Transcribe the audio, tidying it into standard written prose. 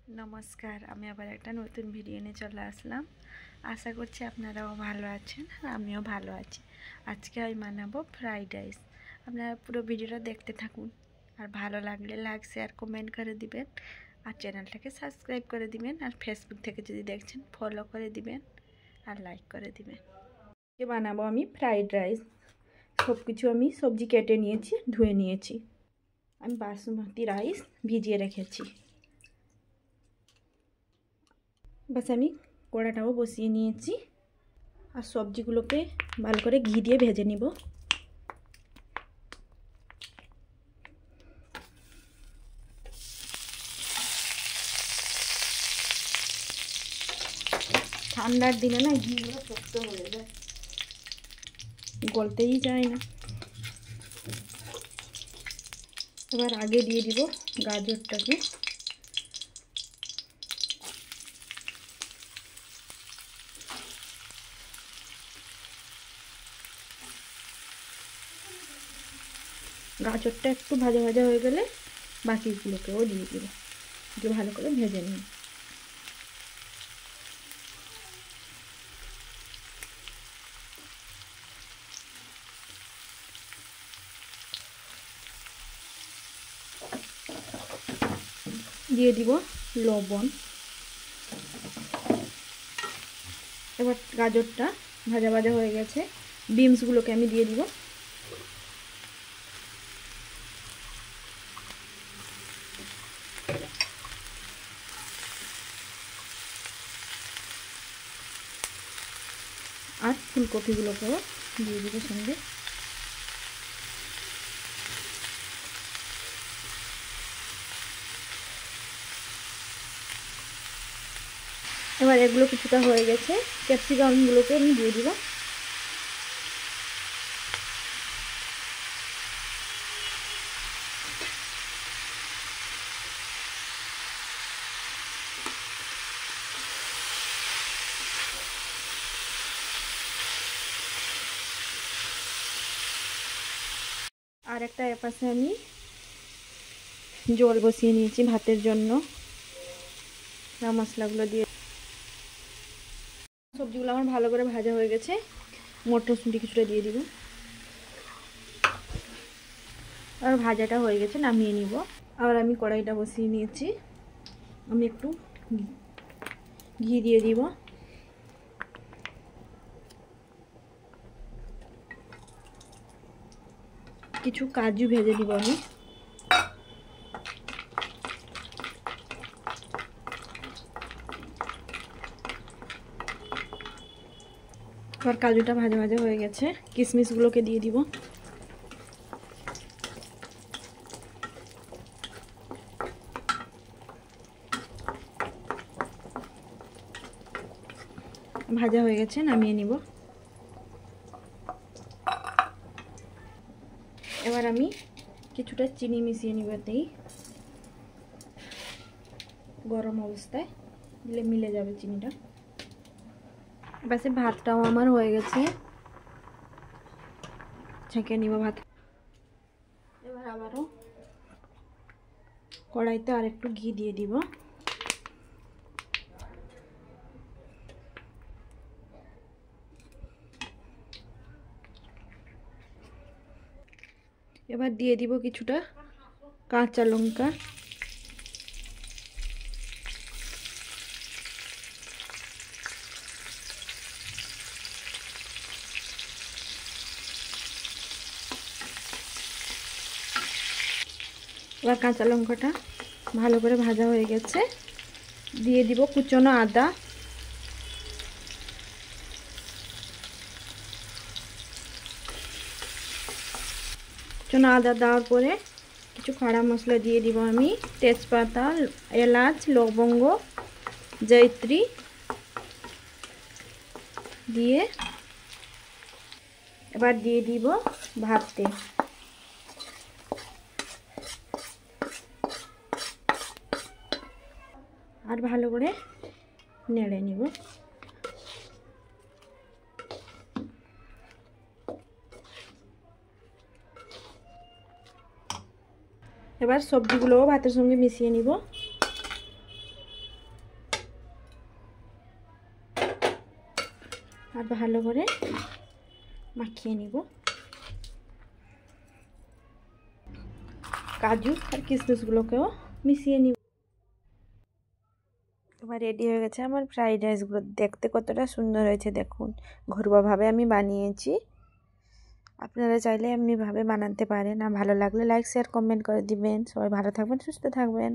নমস্কার, আমি আবার একটা নতুন ভিডিও নিয়ে চলে আসলাম। আশা করছি আপনারাও ভালো আছেন আর আমিও ভালো আছি। আজকে আমি বানাবো ফ্রাইড রাইস। আপনারা পুরো ভিডিওটা দেখতে থাকুন, আর ভালো লাগলে লাইক শেয়ার কমেন্ট করে দিবেন, আর চ্যানেলটাকে সাবস্ক্রাইব করে দিবেন, আর ফেসবুক থেকে যদি দেখছেন ফলো করে দিবেন আর লাইক করে দিবেন। বানাবো আমি ফ্রাইড রাইস। সব কিছু আমি সবজি কেটে নিয়েছি, ধুয়ে নিয়েছি। আমি বাসমতি রাইস ভিজিয়ে রেখেছি। বাস আমি কড়াটাও বসিয়ে নিয়েছি, আর সবজিগুলোকে ভালো করে ঘি দিয়ে ভেজে নিব। ঠান্ডার দিনে না ঘিগুলো শক্ত হয়ে যায়, গলতেই যায় না। এবার আগে দিয়ে দিব গাজরটাকে। গাজরটা একটু ভাজা ভাজা হয়ে গেলে বাকিগুলোকেও দিয়ে দিব, দিয়ে ভালো করে ভেজে নিই। দিয়ে দিব লবণ। এবার গাজরটা ভাজা ভাজা হয়ে গেছে, বিনসগুলোকে আমি দিয়ে দিব। আর ফুলকপিগুলোকেও দিয়ে দিব সঙ্গে। এবার এগুলো কিছুটা হয়ে গেছে, ক্যাপসিকামগুলোকে আমি দিয়ে দিব। আর একটা এপাশে আমি জল বসিয়ে নিয়েছি ভাতের জন্য। মশলাগুলো দিয়ে সবজিগুলো আমার ভালো করে ভাজা হয়ে গেছে। মটরশুঁটি কিছুটা দিয়ে দিব। আর ভাজাটা হয়ে গেছে, নামিয়ে নিব। আবার আমি কড়াইটা বসিয়ে নিয়েছি, আমি একটু ঘি দিয়ে দিব। কিছু কাজু ভেজে দিব আমি। আর কাজুটা ভাজা ভাজা হয়ে গেছে, কিশমিশগুলোকে দিয়ে দিব। ভাজা হয়ে গেছে, নামিয়ে নিব। এবার আমি কিছুটা চিনি মিশিয়ে নিব এতেই, গরম অবস্থায় দিলে মিলে যাবে চিনিটা। বাসে ভাতটাও আমার হয়ে গেছে, ছেঁকে নিব ভাত। এবার আবারও কড়াইতে আর একটু ঘি দিয়ে দিব। এবার দিয়ে দিব কিছুটা কাঁচা লঙ্কা। এবার কাঁচা লঙ্কাটা ভালো করে ভাজা হয়ে গেছে, দিয়ে দিব কুচনো আদা। কুচনো আদা দেওয়ার পরে কিছু খাড়া মশলা দিয়ে দিব আমি, তেজপাতা, এলাচ, লবঙ্গ, জয়িত্রী দিয়ে এবার দিয়ে দিব ভাতে। আর ভালো করে নেড়ে নিব। এবার সবজিগুলোও ভাতের সঙ্গে মিশিয়ে নিব। আর ভালো করে মাখিয়ে নিব। কাজু আর কিশমিশগুলোকেও মিশিয়ে নিব। এবার রেডি হয়ে গেছে আমার ফ্রাইড রাইসগুলো। দেখতে কতটা সুন্দর হয়েছে দেখুন। ঘরোয়াভাবে আমি বানিয়েছি, আপনারা চাইলে এমনিভাবে বানাতে পারেন। আর ভালো লাগলে লাইক শেয়ার কমেন্ট করে দিবেন। সবাই ভালো থাকবেন, সুস্থ থাকবেন।